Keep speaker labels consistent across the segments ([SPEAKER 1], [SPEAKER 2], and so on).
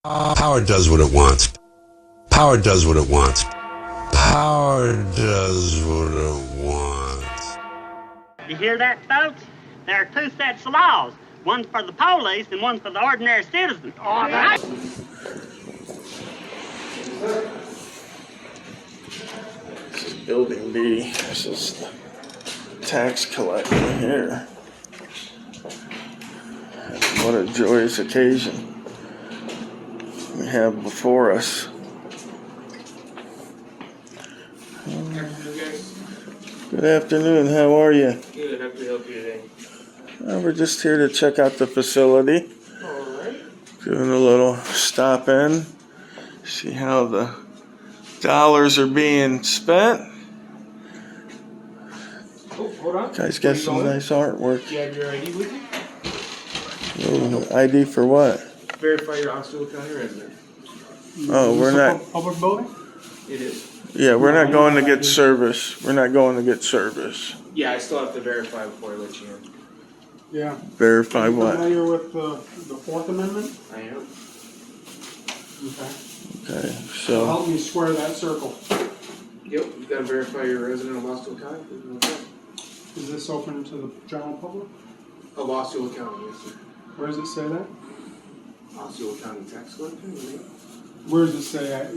[SPEAKER 1] Power does what it wants. Power does what it wants. Power does what it wants.
[SPEAKER 2] You hear that, folks? There are two sets of laws. One for the police and one for the ordinary citizen. All right.
[SPEAKER 3] This is Building B. This is the tax collector here. What a joyous occasion we have before us. Good afternoon, how are you?
[SPEAKER 4] Good, how can we help you today?
[SPEAKER 3] We're just here to check out the facility.
[SPEAKER 4] Alright.
[SPEAKER 3] Doing a little stop in. See how the dollars are being spent.
[SPEAKER 4] Oh, hold on.
[SPEAKER 3] Guys got some nice artwork.
[SPEAKER 4] You have your ID with you?
[SPEAKER 3] Ooh, ID for what?
[SPEAKER 4] Verify your Osceola County resident.
[SPEAKER 3] Oh, we're not.
[SPEAKER 5] Public building?
[SPEAKER 4] It is.
[SPEAKER 3] Yeah, we're not going to get service. We're not going to get service.
[SPEAKER 4] Yeah, I still have to verify before I let you in.
[SPEAKER 5] Yeah.
[SPEAKER 3] Verify
[SPEAKER 5] Are you
[SPEAKER 3] what?
[SPEAKER 5] familiar with the Fourth Amendment?
[SPEAKER 4] I am.
[SPEAKER 5] Okay.
[SPEAKER 3] Okay,
[SPEAKER 5] So
[SPEAKER 3] so
[SPEAKER 5] help me square that circle.
[SPEAKER 4] Yep, you gotta verify you're a resident of Osceola County.
[SPEAKER 5] Is this open to the general public?
[SPEAKER 4] Of Osceola County, yes, sir.
[SPEAKER 5] Where does it say that?
[SPEAKER 4] Osceola County tax collector.
[SPEAKER 5] Where does it say that?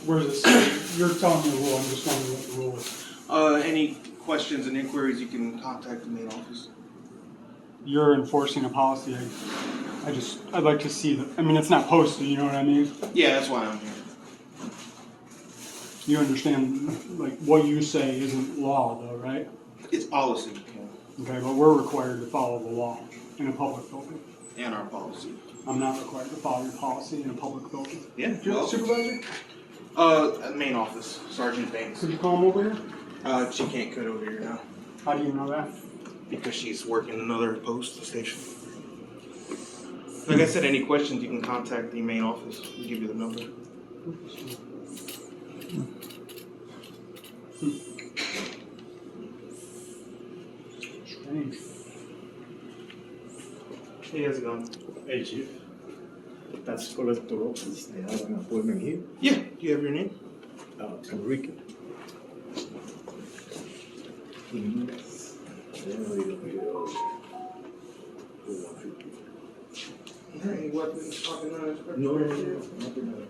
[SPEAKER 5] Where does it say? You're telling me the rule. I'm just wondering what the rule is.
[SPEAKER 4] Any questions and inquiries, you can contact the main office.
[SPEAKER 5] You're enforcing a policy. I'd like to see the. I mean, it's not posted. You know what I mean?
[SPEAKER 4] Yeah, that's why I'm here.
[SPEAKER 5] You understand, like what you say isn't law, though, right?
[SPEAKER 4] It's policy, yeah.
[SPEAKER 5] Okay, but we're required to follow the law in a public building.
[SPEAKER 4] And our policy.
[SPEAKER 5] I'm not required to follow your policy in a public building.
[SPEAKER 4] Yeah,
[SPEAKER 5] Do you have a supervisor?
[SPEAKER 4] Main office, Sergeant Banks.
[SPEAKER 5] Could you call him over here?
[SPEAKER 4] She can't cut over here now.
[SPEAKER 5] How do you know that?
[SPEAKER 4] Because she's working another post station. Like I said, any questions, you can contact the main office. We'll give you the number.
[SPEAKER 5] Strange.
[SPEAKER 4] Hey, how's it going?
[SPEAKER 6] Hey, Chief. That's collector office. They have an appointment here.
[SPEAKER 4] Yeah, do you have your name?
[SPEAKER 6] Enrique.
[SPEAKER 4] Any weapons talking on his
[SPEAKER 6] No, nothing.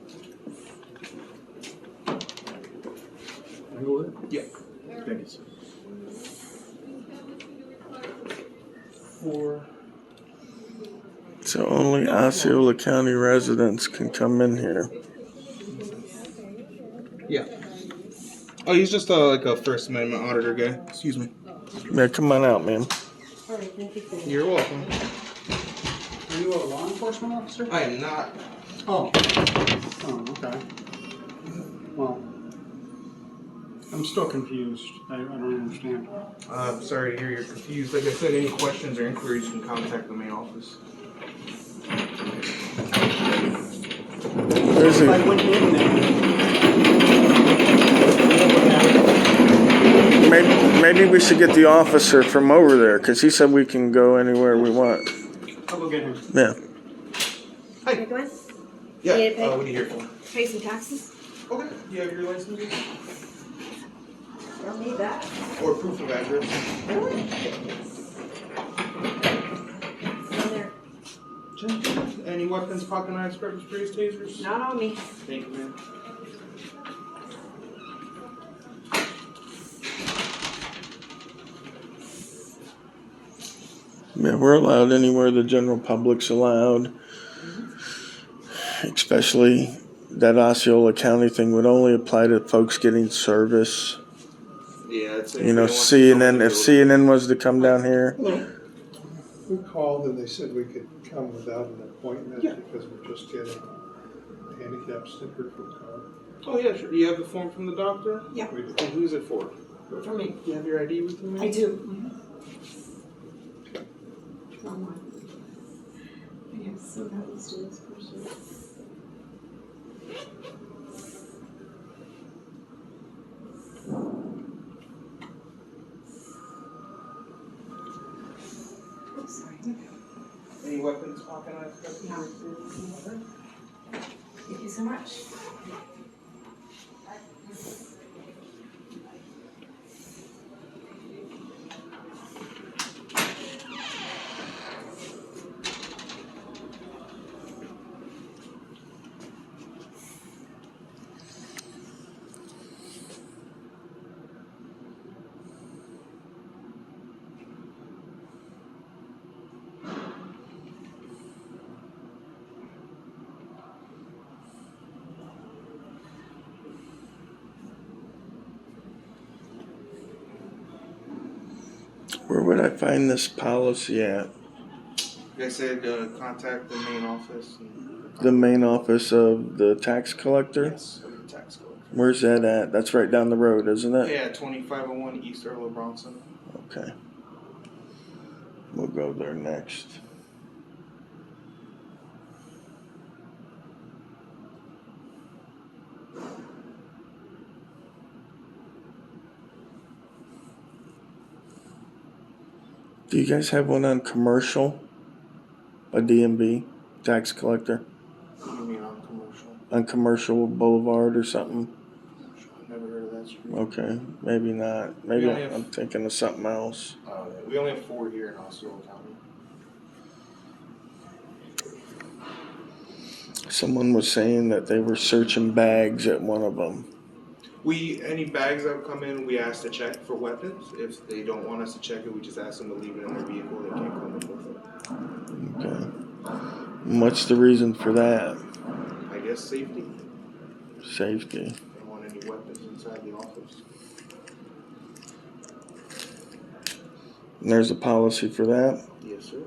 [SPEAKER 6] Can I go there?
[SPEAKER 4] Yeah.
[SPEAKER 6] Thank you, sir.
[SPEAKER 3] so only Osceola County residents can come in here.
[SPEAKER 4] Yeah. Oh, he's just like a First Amendment auditor guy. Excuse me.
[SPEAKER 3] Yeah, come on out, man.
[SPEAKER 7] All right, thank you for that.
[SPEAKER 4] You're welcome.
[SPEAKER 5] Are you a law enforcement officer?
[SPEAKER 4] I am not.
[SPEAKER 5] Oh. Oh, okay. Well, I'm still confused. I don't understand.
[SPEAKER 4] I'm sorry to hear you're confused. Like I said, any questions or inquiries, you can contact the main office.
[SPEAKER 3] There's
[SPEAKER 5] If I
[SPEAKER 3] a,
[SPEAKER 5] went in there,
[SPEAKER 3] maybe we should get the officer from over there, because he said we can go anywhere we want.
[SPEAKER 5] I'll go get him.
[SPEAKER 3] Yeah.
[SPEAKER 7] Hey, go ahead.
[SPEAKER 4] Yeah.
[SPEAKER 7] You need to pay?
[SPEAKER 4] What are you here for?
[SPEAKER 7] Pay some taxes?
[SPEAKER 4] Okay. Do you have your license?
[SPEAKER 7] Don't need that.
[SPEAKER 4] Or proof of address?
[SPEAKER 7] Down there.
[SPEAKER 4] Any weapons, pocket knives, pepper sprays, tasers?
[SPEAKER 7] Not on me.
[SPEAKER 4] Thank you, man.
[SPEAKER 3] Yeah, we're allowed anywhere the general public's allowed. Especially that Osceola County thing would only apply to folks getting service.
[SPEAKER 4] Yeah, it's
[SPEAKER 3] You know, CNN, if CNN was to come down here.
[SPEAKER 8] We called and they said we could come without an appointment because we're just getting a handicap sticker for the car.
[SPEAKER 4] Oh yeah, sure. Do you have the form from the doctor?
[SPEAKER 7] Yeah.
[SPEAKER 4] And who's it for?
[SPEAKER 7] For me.
[SPEAKER 4] Do you have your ID with you?
[SPEAKER 7] I do. Wrong one. Yes, so that was to this person. Oh, sorry.
[SPEAKER 4] Any weapons, pocket knives, pepper
[SPEAKER 7] No.
[SPEAKER 4] sprays, tasers?
[SPEAKER 7] so much.
[SPEAKER 3] Where would I find this policy at?
[SPEAKER 4] Like I said, contact the main office. And
[SPEAKER 3] The main office of the tax collector?
[SPEAKER 4] yes, of the tax collector.
[SPEAKER 3] Where's that at? That's right down the road, isn't it?
[SPEAKER 4] Yeah, 2501 East Earl of Bronson.
[SPEAKER 3] Okay. We'll go there next. Do you guys have one on commercial? A DMV tax collector?
[SPEAKER 4] What do you mean on commercial?
[SPEAKER 3] On Commercial Boulevard or something?
[SPEAKER 4] I've never heard of that street.
[SPEAKER 3] Okay, maybe not. Maybe
[SPEAKER 4] We only have-
[SPEAKER 3] I'm thinking of something else.
[SPEAKER 4] We only have 4 here in Osceola County.
[SPEAKER 3] Someone was saying that they were searching bags at one of them.
[SPEAKER 4] Any bags that come in, we ask to check for weapons. If they don't want us to check it, we just ask them to leave it in their vehicle. They can't come in with it.
[SPEAKER 3] Okay. And what's the reason for that?
[SPEAKER 4] I guess safety.
[SPEAKER 3] Safety.
[SPEAKER 4] They don't want any weapons inside the office.
[SPEAKER 3] And there's a policy for that?
[SPEAKER 4] Yes, sir.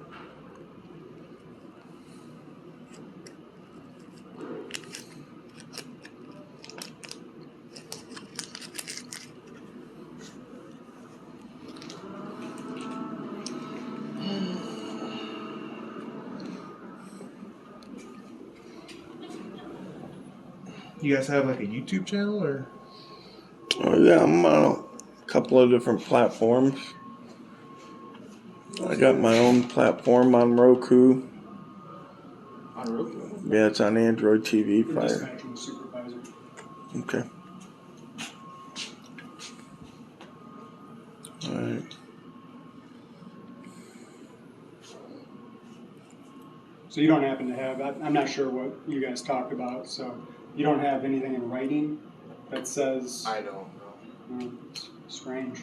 [SPEAKER 4] You guys have like a YouTube channel or?
[SPEAKER 3] Oh yeah, I'm on a couple of different platforms. I got my own platform on Roku.
[SPEAKER 4] On Roku?
[SPEAKER 3] Yeah, it's on Android TV
[SPEAKER 5] The
[SPEAKER 3] Fire.
[SPEAKER 5] dispatching supervisor.
[SPEAKER 3] Okay. Alright.
[SPEAKER 5] So you don't happen to have, I'm not sure what you guys talked about, so you don't have anything in writing that says,
[SPEAKER 4] I don't know.
[SPEAKER 5] it's strange.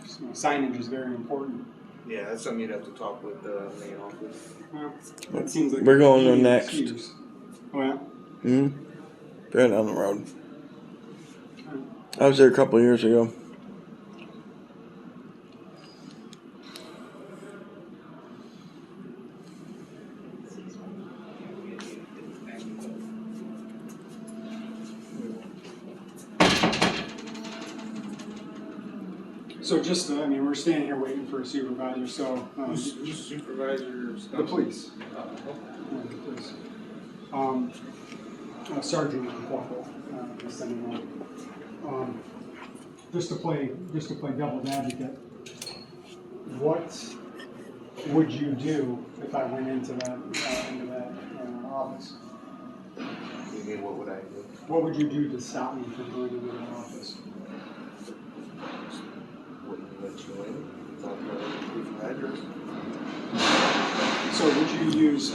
[SPEAKER 5] Signage is very important.
[SPEAKER 4] Yeah, that's something you'd have to talk with the main office.
[SPEAKER 5] Well, it seems like
[SPEAKER 3] We're going
[SPEAKER 5] an
[SPEAKER 3] there
[SPEAKER 5] easy
[SPEAKER 3] next.
[SPEAKER 5] excuse. Oh, yeah?
[SPEAKER 3] Right down the road. I was there a couple of years ago.
[SPEAKER 5] So just, we're standing here waiting for a supervisor, so.
[SPEAKER 4] Who's supervisor?
[SPEAKER 5] The police. Yeah, the police. Sergeant and corporal, just to play devil's advocate, what would you do if I went into that office?
[SPEAKER 4] You mean, what would I do?
[SPEAKER 5] What would you do to stop me from going into that office?
[SPEAKER 4] Wouldn't let you in. Talk about proof of address.
[SPEAKER 5] So would you use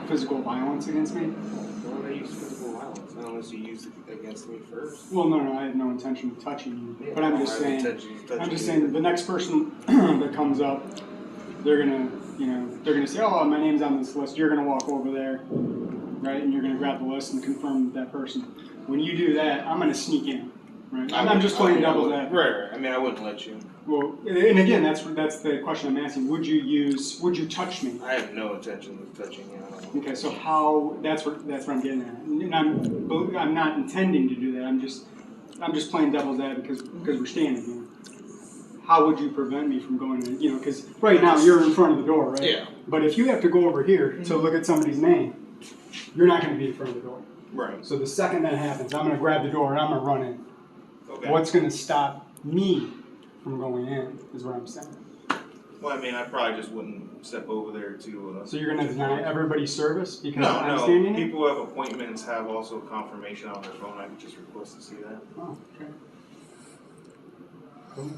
[SPEAKER 5] physical violence against me?
[SPEAKER 4] Why would I use physical violence? Not unless you use it against me first.
[SPEAKER 5] Well, no, I have no intention of touching you.
[SPEAKER 4] Yeah,
[SPEAKER 5] But I'm
[SPEAKER 4] I
[SPEAKER 5] just
[SPEAKER 4] have
[SPEAKER 5] saying,
[SPEAKER 4] intention of touching
[SPEAKER 5] I'm just
[SPEAKER 4] you.
[SPEAKER 5] saying the next person that comes up, they're gonna say, oh, my name's on this list. You're gonna walk over there, right? And you're gonna grab the list and confirm that person. When you do that, I'm gonna sneak in, right? I'm just playing devil's advocate.
[SPEAKER 4] Right. I mean, I wouldn't let you.
[SPEAKER 5] Well, and again, that's the question I'm asking. Would you touch me?
[SPEAKER 4] I have no intention of touching you. I don't know.
[SPEAKER 5] Okay, so how? That's what I'm getting at. And I'm not intending to do that. I'm just playing devil's advocate because we're standing here. How would you prevent me from going in? Because right now you're in front of the door, right?
[SPEAKER 4] Yeah.
[SPEAKER 5] But if you have to go over here to look at somebody's name, you're not going to be in front of the door.
[SPEAKER 4] Right.
[SPEAKER 5] So the second that happens, I'm going to grab the door and I'm going to run in.
[SPEAKER 4] Okay.
[SPEAKER 5] What's going to stop me from going in is what I'm saying.
[SPEAKER 4] Well, I mean, I probably just wouldn't step over there to.
[SPEAKER 5] So you're gonna deny everybody service because I'm
[SPEAKER 4] No,
[SPEAKER 5] standing here?
[SPEAKER 4] people who have appointments have also confirmation on their phone. I can just request to see that.
[SPEAKER 5] Oh, okay. Cool.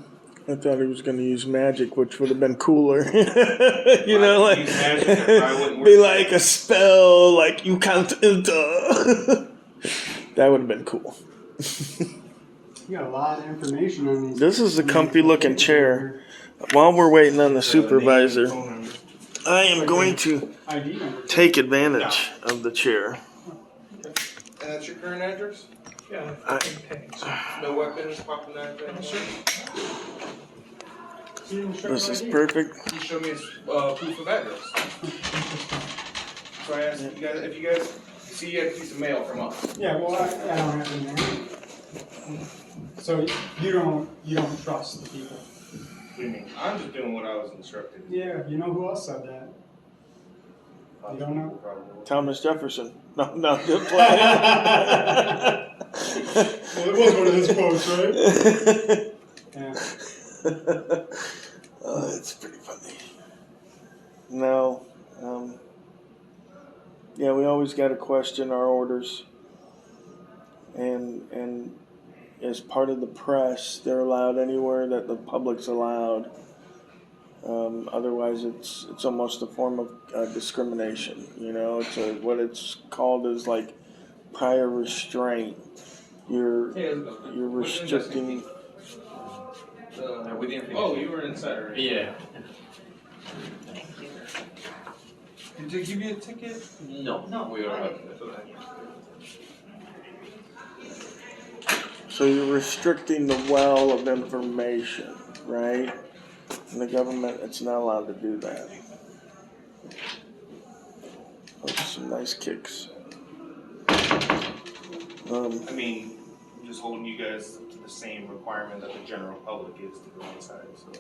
[SPEAKER 3] I thought he was going to use magic, which would have been cooler. You
[SPEAKER 4] Well,
[SPEAKER 3] know,
[SPEAKER 4] I
[SPEAKER 3] like
[SPEAKER 4] could use magic, that probably wouldn't
[SPEAKER 3] be
[SPEAKER 4] work.
[SPEAKER 3] like a spell, like you can't enter. That would have been cool.
[SPEAKER 5] You got a lot of information on these.
[SPEAKER 3] This is a comfy looking chair. While we're waiting on the supervisor,
[SPEAKER 4] Phone number.
[SPEAKER 3] I am going to
[SPEAKER 5] ID number.
[SPEAKER 3] take advantage of the chair.
[SPEAKER 4] And that's your current address?
[SPEAKER 8] Yeah.
[SPEAKER 4] No weapons, popping out of
[SPEAKER 3] This is perfect.
[SPEAKER 4] He showed me his proof of address. So I asked you guys if you guys see you had a piece of mail from us.
[SPEAKER 5] Yeah, well, I don't have it in there. So you don't trust the people.
[SPEAKER 4] What do you mean? I'm just doing what I was instructed.
[SPEAKER 5] Yeah, you know who else said that? You don't know?
[SPEAKER 4] Probably.
[SPEAKER 3] Thomas Jefferson. No, good play.
[SPEAKER 5] Well, it was one of his quotes, right? Yeah.
[SPEAKER 3] Oh, that's pretty funny. No. Yeah, we always got to question our orders. And as part of the press, they're allowed anywhere that the public's allowed. Otherwise, it's almost a form of discrimination. You know, what it's called is like prior restraint. You're restricting.
[SPEAKER 4] Oh, you were inside already.
[SPEAKER 9] Yeah.
[SPEAKER 4] Did they give you a ticket?
[SPEAKER 9] No, we are.
[SPEAKER 3] So you're restricting the well of information, right? And the government, it's not allowed to do that. Those are some nice kicks.
[SPEAKER 4] I mean, I'm just holding you guys to the same requirement that the general public is to go inside, so.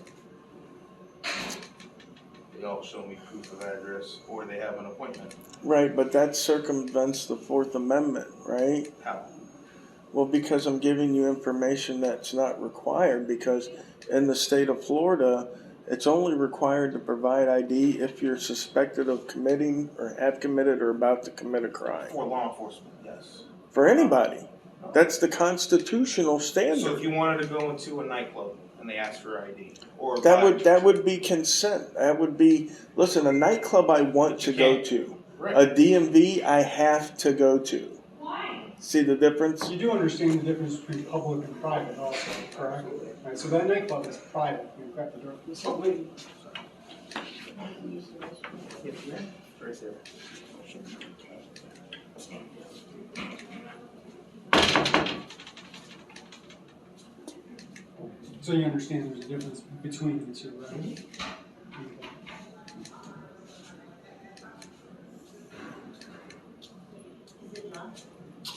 [SPEAKER 4] They all show me proof of address, or they have an appointment.
[SPEAKER 3] Right, but that circumvents the Fourth Amendment, right?
[SPEAKER 4] How?
[SPEAKER 3] Well, because I'm giving you information that's not required, because in the state of Florida, it's only required to provide ID if you're suspected of committing or have committed or about to commit a crime.
[SPEAKER 4] For law enforcement, yes.
[SPEAKER 3] For anybody. That's the constitutional standard.
[SPEAKER 4] So if you wanted to go into a nightclub and they asked for ID, or
[SPEAKER 3] That would be consent. That would be, listen, a nightclub I want to go to.
[SPEAKER 4] Right.
[SPEAKER 3] A DMV I have to go to.
[SPEAKER 7] Why?
[SPEAKER 3] See the difference?
[SPEAKER 5] You do understand the difference between public and private also, correct? Right, so that nightclub is private. You've got the door.
[SPEAKER 4] Right there.
[SPEAKER 5] So you understand there's a difference between the two, right?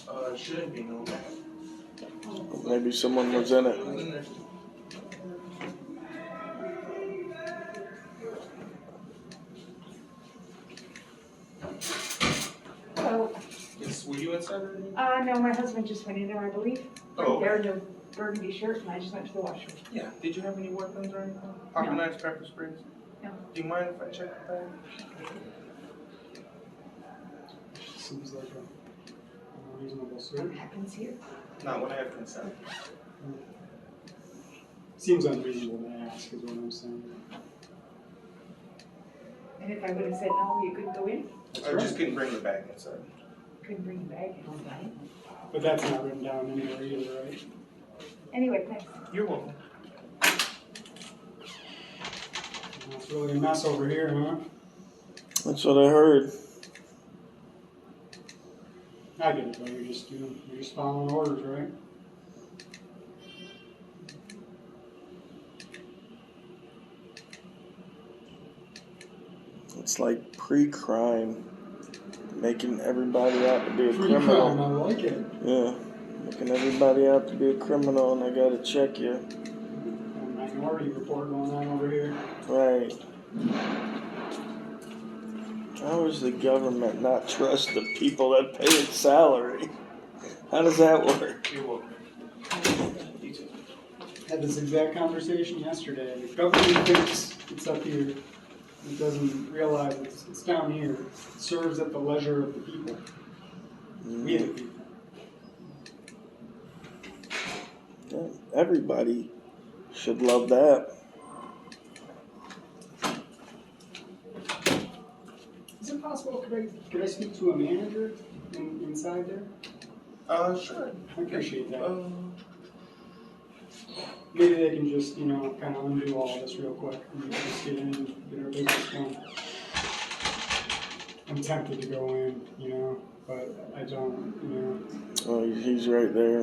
[SPEAKER 5] Okay.
[SPEAKER 4] It shouldn't be, no.
[SPEAKER 3] Maybe someone was in it.
[SPEAKER 7] Oh,
[SPEAKER 4] Yes, were you inside already?
[SPEAKER 7] no, my husband just went in there, I believe.
[SPEAKER 4] Oh, okay.
[SPEAKER 7] There in the burgundy shirt, and I just went to the washroom.
[SPEAKER 4] Yeah. Did you have any weapons or anything? Pocket knives, pepper sprays?
[SPEAKER 7] No.
[SPEAKER 4] Do you mind if I check the bag?
[SPEAKER 5] Seems like a reasonable
[SPEAKER 7] What
[SPEAKER 5] search.
[SPEAKER 7] happens here?
[SPEAKER 4] Not when I have consent.
[SPEAKER 5] Seems unreasonable to ask, is what I'm saying.
[SPEAKER 7] And if I would have said no, you couldn't go in?
[SPEAKER 4] I just couldn't bring the bag inside.
[SPEAKER 7] Couldn't bring the bag in, right?
[SPEAKER 5] But that's not written down anywhere either, right?
[SPEAKER 7] Anyway, thanks.
[SPEAKER 4] You're welcome.
[SPEAKER 5] It's really a mess over here, huh?
[SPEAKER 3] That's what I heard.
[SPEAKER 5] I get it, though. You're just following orders, right?
[SPEAKER 3] It's like pre-crime, making everybody out to be a
[SPEAKER 5] Pre-crime,
[SPEAKER 3] criminal.
[SPEAKER 5] I like it.
[SPEAKER 3] Yeah, making everybody out to be a criminal, and I gotta check you.
[SPEAKER 5] A minority report going on over here.
[SPEAKER 3] Right. How does the government not trust the people that pay its salary? How does that work?
[SPEAKER 4] You're welcome. You too.
[SPEAKER 5] Had this exact conversation yesterday. The government thinks it's up here. It doesn't realize it's down here. It serves at the leisure of the people. We the people.
[SPEAKER 3] Yeah, everybody should love that.
[SPEAKER 5] Is it possible, could I speak to a manager inside there?
[SPEAKER 4] Sure.
[SPEAKER 5] I appreciate that. Maybe they can just, kind of undo all this real quick and we can just get in and get our business done. I'm tempted to go in, but I don't,
[SPEAKER 3] Oh, he's right there.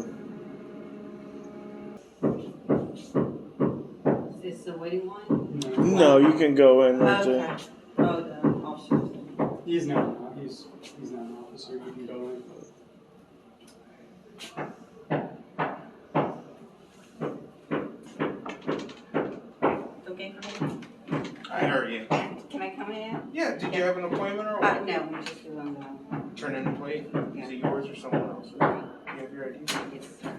[SPEAKER 7] Is this the waiting line?
[SPEAKER 3] No, you can go in right
[SPEAKER 7] Okay.
[SPEAKER 3] there.
[SPEAKER 7] Oh, the officers.
[SPEAKER 5] He's not an officer, you can go in.
[SPEAKER 7] Okay for me?
[SPEAKER 4] I heard you.
[SPEAKER 7] Can I come in?
[SPEAKER 4] Yeah, did you have an appointment or what?
[SPEAKER 7] No, we just do on
[SPEAKER 4] Turn in the plate?
[SPEAKER 7] Yeah.
[SPEAKER 4] Is it yours or someone else's?
[SPEAKER 7] the,
[SPEAKER 4] You have your ID?
[SPEAKER 7] yes, sir.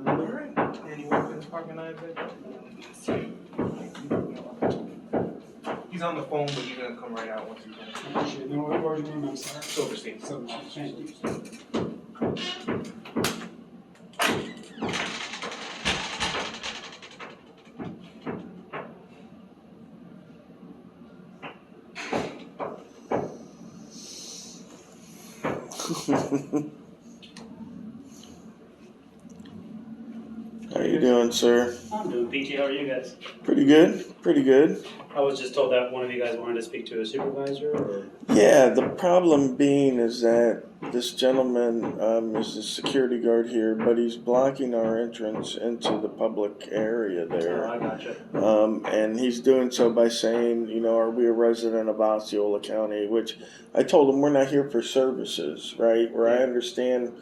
[SPEAKER 4] Alright. Any weapons, pocket knives, He's on the phone, but he's gonna come right out once he's done.
[SPEAKER 5] I appreciate it. No, what was your name? I'm sorry.
[SPEAKER 4] Silverstein.
[SPEAKER 5] Thank you.
[SPEAKER 3] How you doing, sir?
[SPEAKER 9] I'm doing peachy. How are you guys?
[SPEAKER 3] Pretty good, pretty good.
[SPEAKER 9] I was just told that one of you guys wanted to speak to a supervisor, or?
[SPEAKER 3] Yeah, the problem being is that this gentleman is a security guard here, but he's blocking our entrance into the public area
[SPEAKER 9] Oh,
[SPEAKER 3] there.
[SPEAKER 9] I gotcha.
[SPEAKER 3] And he's doing so by saying, are we a resident of Osceola County? Which I told him we're not here for services, right? Where I understand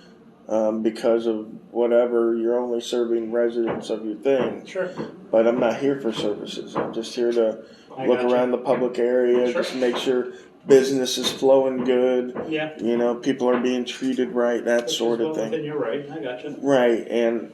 [SPEAKER 3] because of whatever, you're only serving residents of your thing.
[SPEAKER 9] Sure.
[SPEAKER 3] But I'm not here for services. I'm just here to
[SPEAKER 9] I
[SPEAKER 3] look
[SPEAKER 9] gotcha.
[SPEAKER 3] around the public area,
[SPEAKER 9] Sure.
[SPEAKER 3] just make sure business is flowing good.
[SPEAKER 9] Yeah.
[SPEAKER 3] People are being treated right, that sort of thing.
[SPEAKER 9] Then you're right. I gotcha.
[SPEAKER 3] Right, and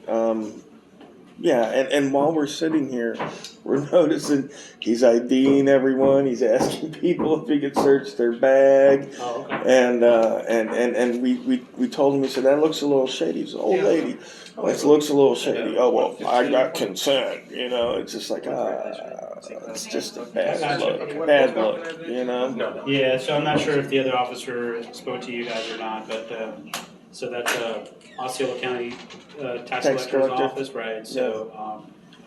[SPEAKER 3] and while we're sitting here, we're noticing he's IDing everyone. He's asking people if he could search their bag,
[SPEAKER 9] Oh, okay.
[SPEAKER 3] and we told him, we said that looks a little shady. He's an old lady. This looks a little shady. Oh well, I got consent. It's just like it's just a bad look. Bad look.
[SPEAKER 4] No.
[SPEAKER 9] Yeah. So I'm not sure if the other officer spoke to you guys or not, but so that's Osceola County tax collector's
[SPEAKER 3] collector.
[SPEAKER 9] office, right? So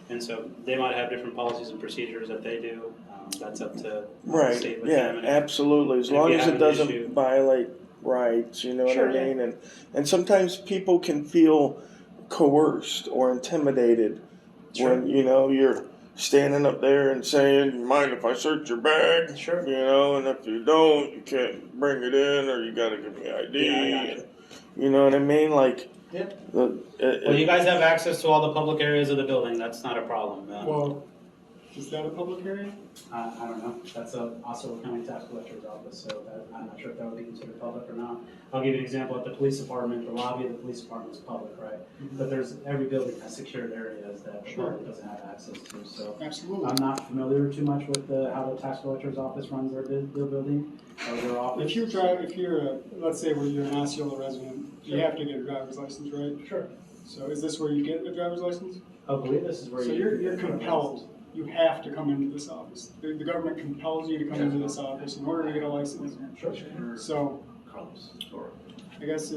[SPEAKER 9] and so they might have different policies and procedures that they do. That's up to the
[SPEAKER 3] Right.
[SPEAKER 9] state with
[SPEAKER 3] Yeah.
[SPEAKER 9] them.
[SPEAKER 3] Absolutely. As
[SPEAKER 9] if
[SPEAKER 3] long
[SPEAKER 9] you
[SPEAKER 3] as
[SPEAKER 9] have
[SPEAKER 3] it
[SPEAKER 9] an
[SPEAKER 3] doesn't
[SPEAKER 9] issue-
[SPEAKER 3] violate rights, you know what
[SPEAKER 9] Sure,
[SPEAKER 3] I
[SPEAKER 9] yeah.
[SPEAKER 3] mean? And sometimes people can feel coerced or intimidated
[SPEAKER 9] Sure.
[SPEAKER 3] when you're standing up there and saying, "You mind if I search your bag?"
[SPEAKER 9] Sure.
[SPEAKER 3] And if you don't, you can't bring it in, or you got to give me ID.
[SPEAKER 9] Yeah, I gotcha.
[SPEAKER 3] You know what I mean? Like,
[SPEAKER 9] Yeah.
[SPEAKER 3] the,
[SPEAKER 9] Well, you guys have access to all the public areas of the building. That's not a problem.
[SPEAKER 5] Well, is that a public area?
[SPEAKER 9] I don't know. That's a Osceola County Tax Collector's Office, so I'm not sure if that would be considered public or not. I'll give you an example. At the police department, the lobby of the police department is public, right? But every building has secured areas that the
[SPEAKER 5] Sure.
[SPEAKER 9] public doesn't have access to. So
[SPEAKER 5] Absolutely.
[SPEAKER 9] I'm not familiar too much with how the tax collector's office runs their building or their office.
[SPEAKER 5] Let's say you're an Osceola resident, you have to get a driver's license, right?
[SPEAKER 9] Sure.
[SPEAKER 5] So is this where you get a driver's license?
[SPEAKER 9] I believe this is where
[SPEAKER 5] So you're compelled, you have to come into this office. The government compels you to come into this office in order to get a license.
[SPEAKER 9] Sure.
[SPEAKER 5] So, I guess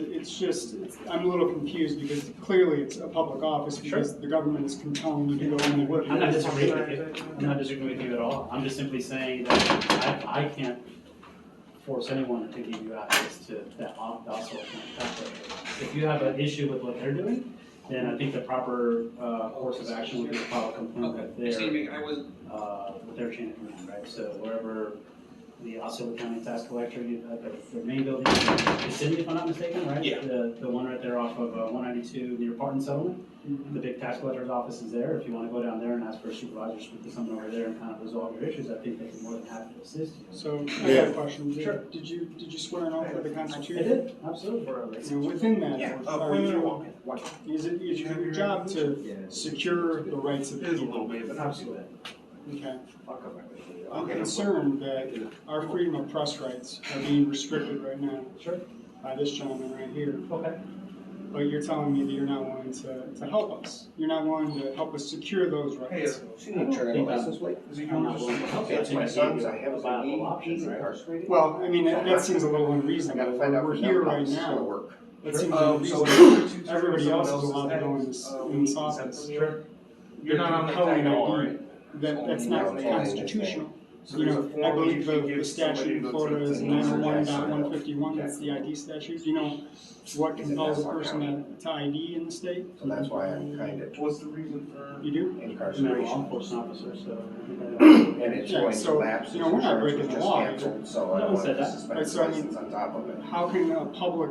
[SPEAKER 5] I'm a little confused because clearly it's a public office because the government is compelling you to go in and
[SPEAKER 9] I'm not disagreeing with you. I'm not disagreeing with you at all. I'm just simply saying that I can't force anyone to give you access to that Osceola County tax collector's office. If you have an issue with what they're doing, then I think the proper course of action would be to file a complaint with their chain of command, right? So wherever the Osceola County Tax Collector, the main building, is Cindy, if I'm not mistaken, right?
[SPEAKER 4] Yeah.
[SPEAKER 9] The one right there off of 192 near Parton Settlement. The big tax collector's office is there. If you want to go down there and ask for a supervisor, speak to someone over there and kind of resolve your issues, I think they'd be more than happy to assist you.
[SPEAKER 5] So I got a question. Did you swear an oath with the
[SPEAKER 9] I
[SPEAKER 5] Constitution?
[SPEAKER 9] did, absolutely.
[SPEAKER 5] You know, within that,
[SPEAKER 4] Yeah,
[SPEAKER 5] are
[SPEAKER 4] wait,
[SPEAKER 5] you, is it your job to secure the rights of
[SPEAKER 4] It is a
[SPEAKER 5] people?
[SPEAKER 4] little bit, but not too bad.
[SPEAKER 5] Okay. I'm
[SPEAKER 4] Okay.
[SPEAKER 5] concerned that our freedom of press rights are being restricted right now
[SPEAKER 9] Sure.
[SPEAKER 5] by this gentleman right here.
[SPEAKER 9] Okay.
[SPEAKER 5] But you're telling me that you're not willing to help us. You're not willing to help us secure those
[SPEAKER 4] Hey,
[SPEAKER 5] rights.
[SPEAKER 4] she didn't turn in a license plate. Is he
[SPEAKER 9] I'm not willing to help you. I
[SPEAKER 4] It's
[SPEAKER 9] think
[SPEAKER 4] my
[SPEAKER 9] I gave
[SPEAKER 4] son's,
[SPEAKER 9] you
[SPEAKER 4] I have
[SPEAKER 9] a
[SPEAKER 4] his
[SPEAKER 9] viable
[SPEAKER 4] ID,
[SPEAKER 9] option,
[SPEAKER 4] he's
[SPEAKER 9] right?
[SPEAKER 4] incarcerated.
[SPEAKER 5] Well, I mean, that seems a little
[SPEAKER 4] I
[SPEAKER 5] unreasonable.
[SPEAKER 4] gotta find out
[SPEAKER 5] We're
[SPEAKER 4] from
[SPEAKER 5] here
[SPEAKER 4] them how
[SPEAKER 5] right
[SPEAKER 4] this is gonna
[SPEAKER 5] now.
[SPEAKER 4] work.
[SPEAKER 5] That seems
[SPEAKER 4] So
[SPEAKER 5] unreasonable. Everybody else is allowed to go in this office.
[SPEAKER 4] Sure. You're not on the
[SPEAKER 5] Compelling
[SPEAKER 4] tag at all,
[SPEAKER 5] ID.
[SPEAKER 4] right?
[SPEAKER 5] That's not constitutional.
[SPEAKER 4] So
[SPEAKER 5] You
[SPEAKER 4] there's a
[SPEAKER 5] know,
[SPEAKER 4] form
[SPEAKER 5] I
[SPEAKER 4] you
[SPEAKER 5] believe
[SPEAKER 4] can
[SPEAKER 5] the
[SPEAKER 4] give
[SPEAKER 5] statute
[SPEAKER 4] somebody
[SPEAKER 5] in
[SPEAKER 4] to
[SPEAKER 5] Florida
[SPEAKER 4] go
[SPEAKER 5] is
[SPEAKER 4] to.
[SPEAKER 5] 901.151, that's the ID statute. You know what
[SPEAKER 6] He's in
[SPEAKER 5] compels a
[SPEAKER 6] Nassau
[SPEAKER 5] person
[SPEAKER 6] County.
[SPEAKER 5] to ID in the state?
[SPEAKER 6] So that's why I'm kind of
[SPEAKER 4] What's the reason for?
[SPEAKER 5] You do?
[SPEAKER 9] I'm a law
[SPEAKER 6] incarceration.
[SPEAKER 9] enforcement officer, so.
[SPEAKER 6] And it's
[SPEAKER 5] Yeah,
[SPEAKER 6] going
[SPEAKER 5] so,
[SPEAKER 6] to lapse.
[SPEAKER 5] you know, we're not
[SPEAKER 6] Insurance was
[SPEAKER 5] breaking the
[SPEAKER 6] just
[SPEAKER 5] law
[SPEAKER 6] canceled, so
[SPEAKER 9] No
[SPEAKER 6] I
[SPEAKER 9] one
[SPEAKER 6] don't want
[SPEAKER 9] said
[SPEAKER 6] to
[SPEAKER 9] that.
[SPEAKER 6] suspend his
[SPEAKER 5] So, I mean,
[SPEAKER 6] license on top of it.
[SPEAKER 5] How can a public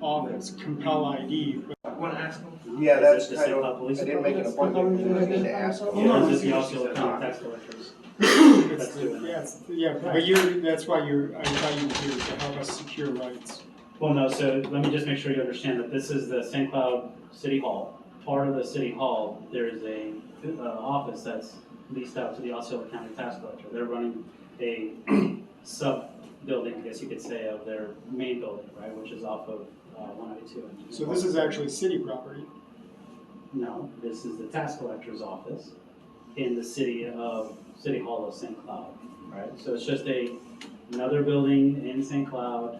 [SPEAKER 5] office compel ID?
[SPEAKER 4] I wanna ask him.
[SPEAKER 6] Yeah, that's
[SPEAKER 9] Is it the
[SPEAKER 6] kind
[SPEAKER 9] St.
[SPEAKER 6] of,
[SPEAKER 9] Cloud Police
[SPEAKER 6] I didn't make an
[SPEAKER 9] Department
[SPEAKER 6] appointment,
[SPEAKER 9] that's
[SPEAKER 6] because I need to ask him.
[SPEAKER 5] no,
[SPEAKER 9] Or is it the
[SPEAKER 6] Yeah.
[SPEAKER 9] Osceola County Tax Collectors?
[SPEAKER 5] It's,
[SPEAKER 9] doing that.
[SPEAKER 5] yeah, but that's why I thought you were here to help us secure rights.
[SPEAKER 9] Well, no, so let me just make sure you understand that this is the St. Cloud City Hall. Part of the City Hall, there is a office that's leased out to the Osceola County Tax Collector. They're running a sub-building, I guess you could say, of their main building, right, which is off of 192.
[SPEAKER 5] So this is actually city property.
[SPEAKER 9] No, this is the tax collector's office in the City Hall of St. Cloud, right? So it's just another building in St. Cloud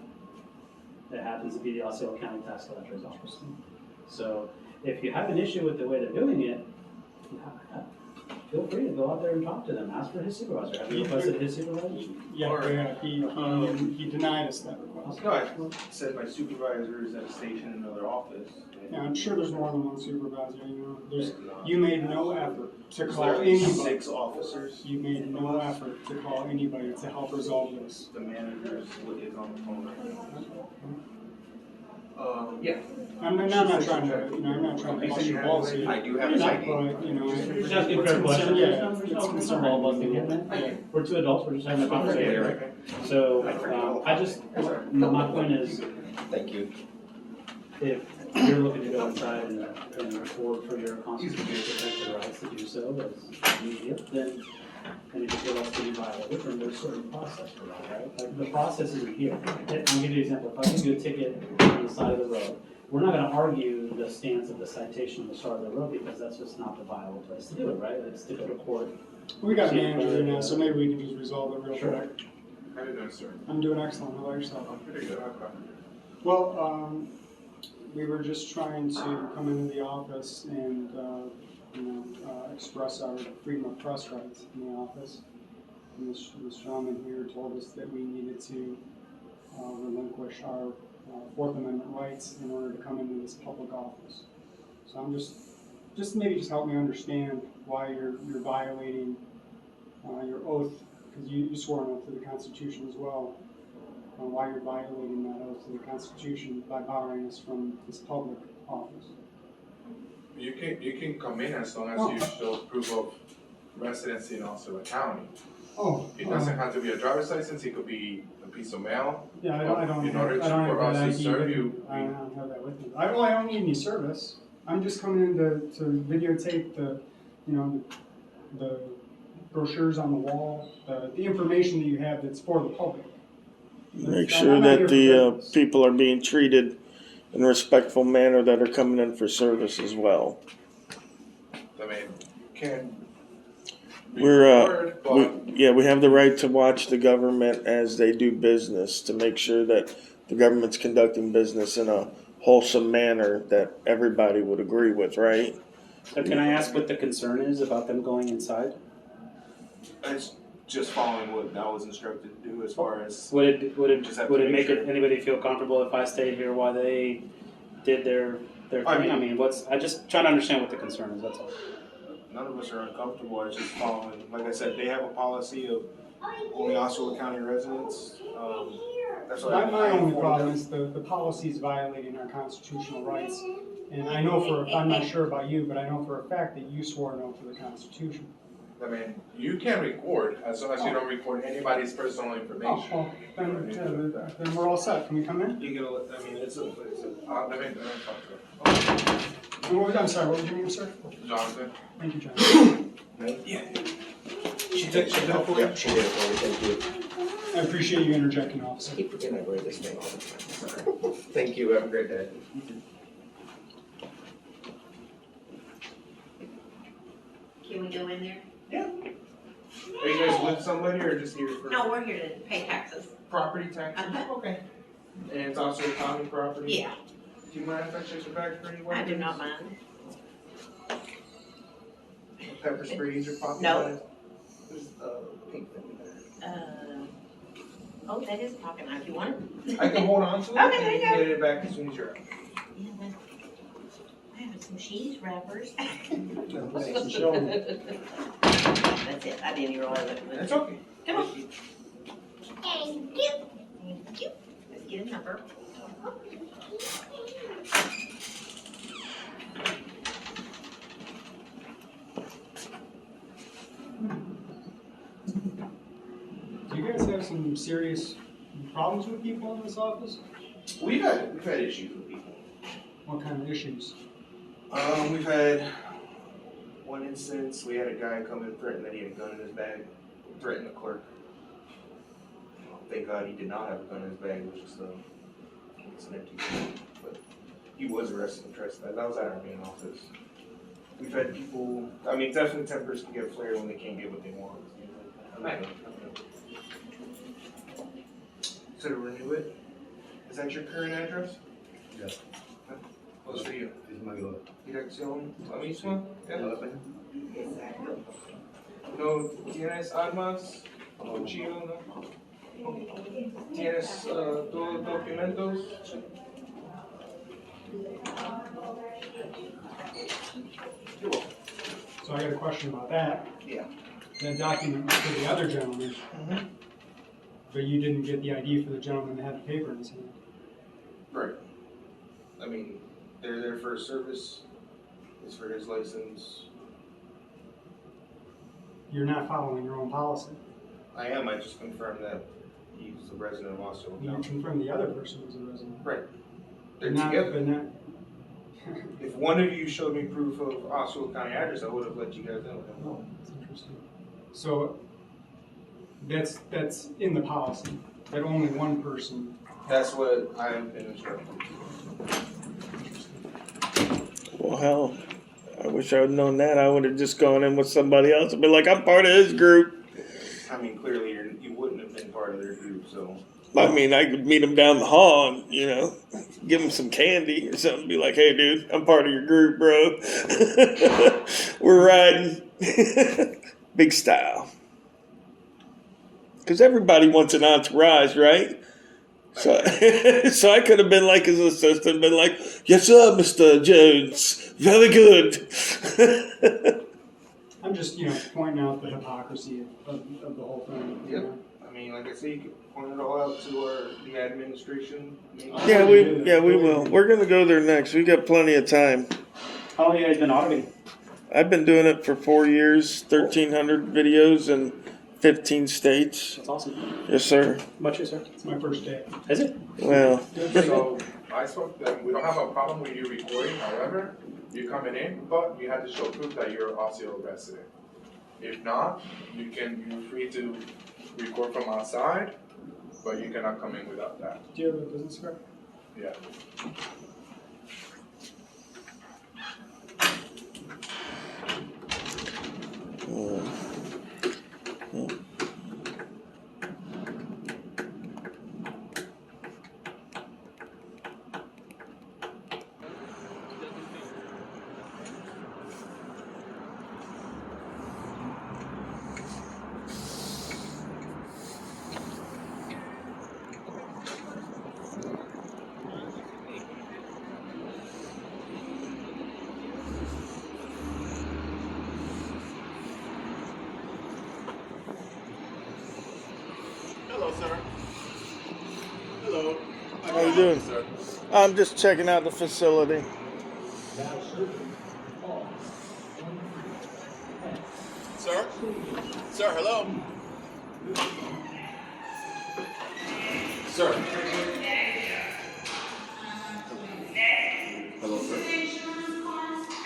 [SPEAKER 9] that happens to be the Osceola County Tax Collector's office. So if you have an issue with the way they're doing it, feel free to go out there and talk to them. Ask for his supervisor. Have you requested his supervisor?
[SPEAKER 5] Yeah, he denied us that request.
[SPEAKER 4] No, it said my supervisor is at a station in another office.
[SPEAKER 5] Yeah, I'm sure there's more than one supervisor, you know, you made no effort to
[SPEAKER 4] Is
[SPEAKER 5] call
[SPEAKER 4] there
[SPEAKER 5] anybody.
[SPEAKER 4] 6 officers?
[SPEAKER 5] You made no effort to call anybody to help resolve this.
[SPEAKER 4] The manager is on the phone right now. Yeah.
[SPEAKER 5] I'm not trying to, you know, I'm not trying to bust your balls here.
[SPEAKER 6] I do have his ID.
[SPEAKER 5] But, you know,
[SPEAKER 9] You're just asking
[SPEAKER 5] it's
[SPEAKER 9] for a question.
[SPEAKER 5] yeah,
[SPEAKER 9] There's
[SPEAKER 5] it's
[SPEAKER 9] no
[SPEAKER 5] concerning.
[SPEAKER 9] all busting in there. We're two adults, we're just having a conversation, right? So, my point is,
[SPEAKER 6] Thank you.
[SPEAKER 9] if you're looking to go inside and afford for your constitutionally protected rights to do so as immediate, then, and if you feel that's to be violated, then there's certain process for that, right? Like, the process isn't here. I'll give you an example. If I give you a ticket on the side of the road, we're not gonna argue the stance of the citation on the side of the road because that's just not the viable place to do it, right? It's to go to court.
[SPEAKER 5] We got a manager here now, so maybe we can just resolve it real
[SPEAKER 9] Sure.
[SPEAKER 5] quick.
[SPEAKER 4] How you doing, sir?
[SPEAKER 5] I'm doing excellent. How about yourself?
[SPEAKER 4] I'm pretty good.
[SPEAKER 5] Well, we were just trying to come into the office and, express our freedom of press rights in the office. And this gentleman here told us that we needed to relinquish our Fourth Amendment rights in order to come into this public office. So I'm just maybe help me understand why you're violating your oath, because you swore an oath to the Constitution as well. Why you're violating that oath to the Constitution by barring us from this public office.
[SPEAKER 10] You can come in as long as you show proof of residency in Osceola County.
[SPEAKER 5] Oh.
[SPEAKER 10] It doesn't have to be a driver's license, it could be a piece of mail.
[SPEAKER 5] Yeah, I don't
[SPEAKER 10] In order
[SPEAKER 5] have
[SPEAKER 10] for
[SPEAKER 5] that
[SPEAKER 10] us to
[SPEAKER 5] ID
[SPEAKER 10] serve
[SPEAKER 5] with me.
[SPEAKER 10] you,
[SPEAKER 5] I don't have that with me. I don't need any service. I'm just coming in to videotape the brochures on the wall, the information that you have that's for the public.
[SPEAKER 3] Make
[SPEAKER 5] I'm
[SPEAKER 3] sure
[SPEAKER 5] not
[SPEAKER 3] that
[SPEAKER 5] here for
[SPEAKER 3] the
[SPEAKER 5] business.
[SPEAKER 3] people are being treated in a respectful manner that are coming in for service as well.
[SPEAKER 10] I mean, can
[SPEAKER 3] We're,
[SPEAKER 10] but
[SPEAKER 3] we have the right to watch the government as they do business, to make sure that the government's conducting business in a wholesome manner that everybody would agree with, right?
[SPEAKER 11] So can I ask what the concern is about them going inside?
[SPEAKER 4] It's just following what I was instructed to do as far as.
[SPEAKER 11] Would it
[SPEAKER 4] Just have to
[SPEAKER 11] would it
[SPEAKER 4] make
[SPEAKER 11] make
[SPEAKER 4] sure.
[SPEAKER 11] anybody feel comfortable if I stayed here while they did their thing?
[SPEAKER 4] I mean-
[SPEAKER 11] I mean, I just trying to understand what the concern is, that's all.
[SPEAKER 4] None of us are uncomfortable. It's just following. Like I said, they have a policy of only Osceola County residents. That's what
[SPEAKER 5] My
[SPEAKER 4] I
[SPEAKER 5] only
[SPEAKER 4] informed
[SPEAKER 5] problem
[SPEAKER 4] them.
[SPEAKER 5] is the policy is violating our constitutional rights. And I know I'm not sure about you, but I know for a fact that you swore an oath to the Constitution.
[SPEAKER 10] I mean, you can record as long as you don't record anybody's personal information.
[SPEAKER 5] Oh, then we're all set. Can we come in?
[SPEAKER 4] You gonna, I mean, it's a,
[SPEAKER 10] Let me talk to him.
[SPEAKER 5] I'm sorry, what was your name, sir?
[SPEAKER 10] Jonathan.
[SPEAKER 5] Thank you, John.
[SPEAKER 4] yeah. She did it for you?
[SPEAKER 6] Yeah, she did it for me, thank you.
[SPEAKER 5] I appreciate you interjecting, officer.
[SPEAKER 6] I keep forgetting I wear this thing all the time. Thank you, have a great day.
[SPEAKER 7] Can we go in there?
[SPEAKER 4] Are you guys with somebody or just here for?
[SPEAKER 7] No, we're here to pay taxes.
[SPEAKER 4] Property taxes?
[SPEAKER 7] Uh-huh.
[SPEAKER 4] Okay. And it's also a county property?
[SPEAKER 7] Yeah,
[SPEAKER 4] Do you mind if I check your bag for any weapons?
[SPEAKER 7] I do not mind.
[SPEAKER 4] Pepper sprays or popping
[SPEAKER 7] No.
[SPEAKER 4] knives?
[SPEAKER 6] There's a pink thing there.
[SPEAKER 7] Oh, that is a pocket knife. You want it?
[SPEAKER 4] I can hold on to it
[SPEAKER 7] Okay,
[SPEAKER 4] and
[SPEAKER 7] there
[SPEAKER 4] you
[SPEAKER 7] you
[SPEAKER 4] can
[SPEAKER 7] go.
[SPEAKER 4] get it back as soon as you're out.
[SPEAKER 7] Yeah, but I have some cheese wrappers.
[SPEAKER 5] Show 'em.
[SPEAKER 7] That's it. I didn't realize it.
[SPEAKER 4] That's okay.
[SPEAKER 7] Come on. Thank you. Thank you. Let's get a number.
[SPEAKER 5] Do you guys have some serious problems with people in this office?
[SPEAKER 4] We've had issues with people.
[SPEAKER 5] What kind of issues?
[SPEAKER 4] We've had one instance, we had a guy come and threaten that he had a gun in his bag, threaten the clerk. Thank God he did not have a gun in his bag, it was just it's an empty gun. But he was arrested and trespassed. That was at our main office. We've had people, I mean, definitely tempers can get flared when they can't get what they want. Right. So to renew it, is that your current address?
[SPEAKER 6] Yes.
[SPEAKER 4] Close for you.
[SPEAKER 6] Es mayor.
[SPEAKER 4] Dirección, la misma?
[SPEAKER 6] ¿Vale la pena?
[SPEAKER 4] ¿No tienes armas? ¿Cuchillo? ¿No? ¿Tienes todos los documentos?
[SPEAKER 5] So I got a question about that.
[SPEAKER 4] Yeah.
[SPEAKER 5] That document was for the other gentleman,
[SPEAKER 4] Mm-hmm.
[SPEAKER 5] but you didn't get the ID for the gentleman that had the paper in his hand.
[SPEAKER 4] Right. I mean, they're there for a service, it's for his license.
[SPEAKER 5] You're not following your own policy.
[SPEAKER 4] I am, I just confirmed that he's a resident of Osceola
[SPEAKER 5] You
[SPEAKER 4] County.
[SPEAKER 5] confirmed the other person was a resident.
[SPEAKER 4] Right. They're
[SPEAKER 5] But not-
[SPEAKER 4] together.
[SPEAKER 5] But not,
[SPEAKER 4] If one of you showed me proof of Osceola County address, I would have let you guys know.
[SPEAKER 5] oh, that's interesting. So that's in the policy, that only one person.
[SPEAKER 4] That's what I have been instructed.
[SPEAKER 3] Well, hell, I wish I would known that. I would have just gone in with somebody else and been like, I'm part of his group.
[SPEAKER 4] I mean, clearly you wouldn't have been part of their group, so.
[SPEAKER 3] I mean, I could meet him down the hall and, give him some candy or something. Be like, hey, dude, I'm part of your group, bro. We're riding. Big style. Because everybody wants an entourage, right? So, so I could have been like his assistant, been like, yes, sir, Mr. Jones. Very good.
[SPEAKER 5] I'm just, pointing out the hypocrisy of the whole thing.
[SPEAKER 4] Yep. I mean, like I say, you could point it all out to the administration.
[SPEAKER 3] Yeah, we will. We're going to go there next. We got plenty of time.
[SPEAKER 11] How long have you guys been auditing?
[SPEAKER 3] I've been doing it for 4 years, 1,300 videos in 15 states.
[SPEAKER 11] That's awesome.
[SPEAKER 3] Yes, sir.
[SPEAKER 11] How about you, sir?
[SPEAKER 5] It's my first day.
[SPEAKER 11] Is it?
[SPEAKER 3] Well,
[SPEAKER 10] So I spoke to them, we don't have a problem with you recording, however, you're coming in, but you have to show proof that you're an Osceola resident. If not, you're free to record from outside, but you cannot come in without that.
[SPEAKER 5] Do you have a business card?
[SPEAKER 10] Yeah. sir. Hello.
[SPEAKER 3] How you doing?
[SPEAKER 10] Sir.
[SPEAKER 3] I'm just checking out the facility.
[SPEAKER 10] Sir? Sir, hello? Sir.
[SPEAKER 12] Hello, sir.